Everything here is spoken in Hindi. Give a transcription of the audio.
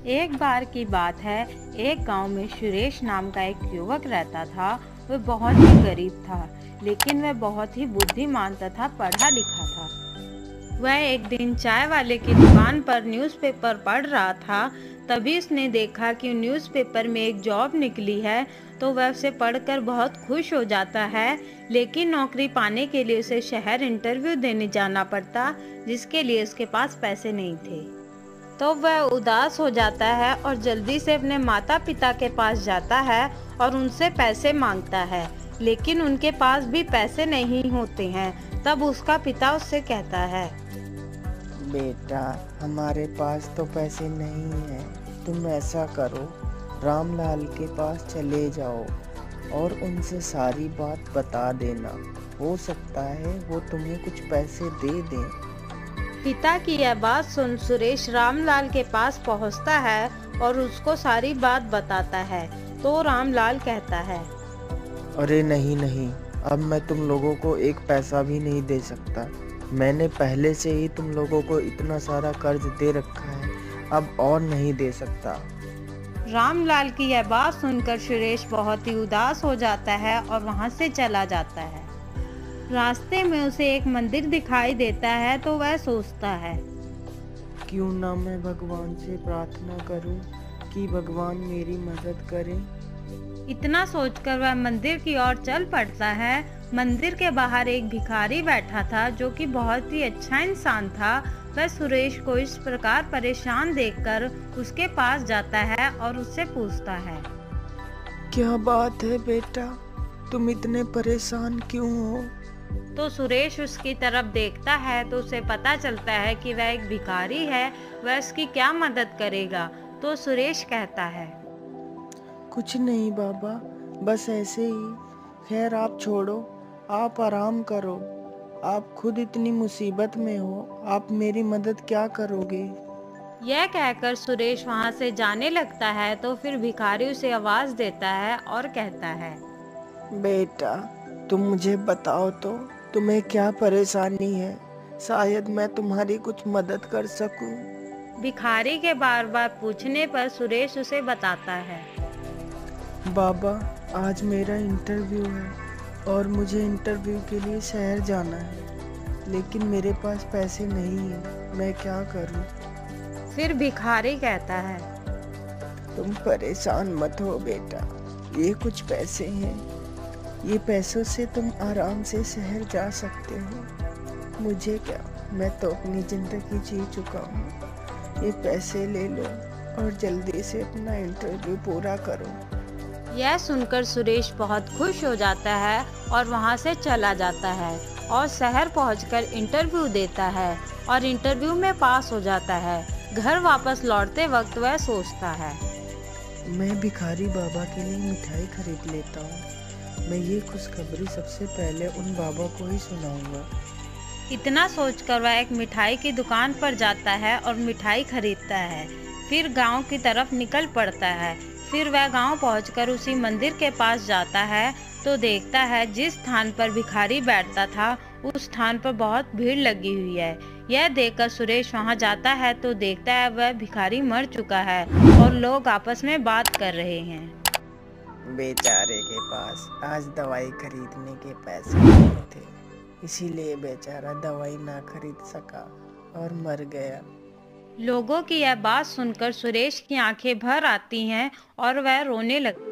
एक बार की बात है, एक गांव में सुरेश नाम का एक युवक रहता था। वह बहुत ही गरीब था, लेकिन वह बहुत ही बुद्धिमान तथा पढ़ा लिखा था। वह एक दिन चाय वाले की दुकान पर न्यूज़पेपर पढ़ रहा था। तभी उसने देखा कि न्यूज़पेपर में एक जॉब निकली है, तो वह उसे पढ़कर बहुत खुश हो जाता है। लेकिन नौकरी पाने के लिए उसे शहर इंटरव्यू देने जाना पड़ता, जिसके लिए उसके पास पैसे नहीं थे। तो वह उदास हो जाता है और जल्दी से अपने माता पिता के पास जाता है और उनसे पैसे मांगता है, लेकिन उनके पास भी पैसे नहीं होते हैं। तब उसका पिता उससे कहता है, बेटा, हमारे पास तो पैसे नहीं हैं। तुम ऐसा करो, रामलाल के पास चले जाओ और उनसे सारी बात बता देना। हो सकता है वो तुम्हें कुछ पैसे दे दें। पिता की यह बात सुन सुरेश रामलाल के पास पहुंचता है और उसको सारी बात बताता है। तो रामलाल कहता है, अरे नहीं नहीं, अब मैं तुम लोगों को एक पैसा भी नहीं दे सकता। मैंने पहले से ही तुम लोगों को इतना सारा कर्ज दे रखा है, अब और नहीं दे सकता। रामलाल की यह बात सुनकर सुरेश बहुत ही उदास हो जाता है और वहां से चला जाता है। रास्ते में उसे एक मंदिर दिखाई देता है, तो वह सोचता है, क्यों ना मैं भगवान से प्रार्थना करूं कि भगवान मेरी मदद करे। इतना सोचकर वह मंदिर की ओर चल पड़ता है। मंदिर के बाहर एक भिखारी बैठा था, जो कि बहुत ही अच्छा इंसान था। वह सुरेश को इस प्रकार परेशान देखकर उसके पास जाता है और उससे पूछता है, क्या बात है बेटा, तुम इतने परेशान क्यों हो? तो सुरेश उसकी तरफ देखता है तो उसे पता चलता है कि वह एक भिखारी है। वह उसकी क्या मदद करेगा। तो सुरेश कहता है, कुछ नहीं बाबा, बस ऐसे ही। खैर आप छोड़ो, आप आराम करो। आप खुद इतनी मुसीबत में हो, आप मेरी मदद क्या करोगे? यह कहकर सुरेश वहां से जाने लगता है। तो फिर भिखारी उसे आवाज देता है और कहता है, बेटा, तुम मुझे बताओ तो, तुम्हें क्या परेशानी है? शायद मैं तुम्हारी कुछ मदद कर सकूं। भिखारी के बार बार पूछने पर सुरेश उसे बताता है, बाबा, आज मेरा इंटरव्यू है और मुझे इंटरव्यू के लिए शहर जाना है, लेकिन मेरे पास पैसे नहीं है। मैं क्या करूं? फिर भिखारी कहता है, तुम परेशान मत हो बेटा, ये कुछ पैसे हैं। ये पैसों से तुम आराम से शहर जा सकते हो। मुझे क्या, मैं तो अपनी जिंदगी जी चुका हूँ। ये पैसे ले लो और जल्दी से अपना इंटरव्यू पूरा करो। यह सुनकर सुरेश बहुत खुश हो जाता है और वहां से चला जाता है और शहर पहुंचकर इंटरव्यू देता है और इंटरव्यू में पास हो जाता है। घर वापस लौटते वक्त वह सोचता है, मैं भिखारी बाबा के लिए मिठाई खरीद लेता हूँ। मैं ये खुशखबरी सबसे पहले उन बाबा को ही सुनाऊंगा। इतना सोचकर वह एक मिठाई की दुकान पर जाता है और मिठाई खरीदता है। फिर गांव की तरफ निकल पड़ता है। फिर वह गांव पहुंचकर उसी मंदिर के पास जाता है, तो देखता है जिस स्थान पर भिखारी बैठता था, उस स्थान पर बहुत भीड़ लगी हुई है। यह देखकर सुरेश वहां जाता है तो देखता है वह भिखारी मर चुका है और लोग आपस में बात कर रहे हैं। बेचारे के पास आज दवाई खरीदने के पैसे नहीं थे, इसीलिए बेचारा दवाई ना खरीद सका और मर गया। लोगों की यह बात सुनकर सुरेश की आंखें भर आती हैं और वह रोने लगता है।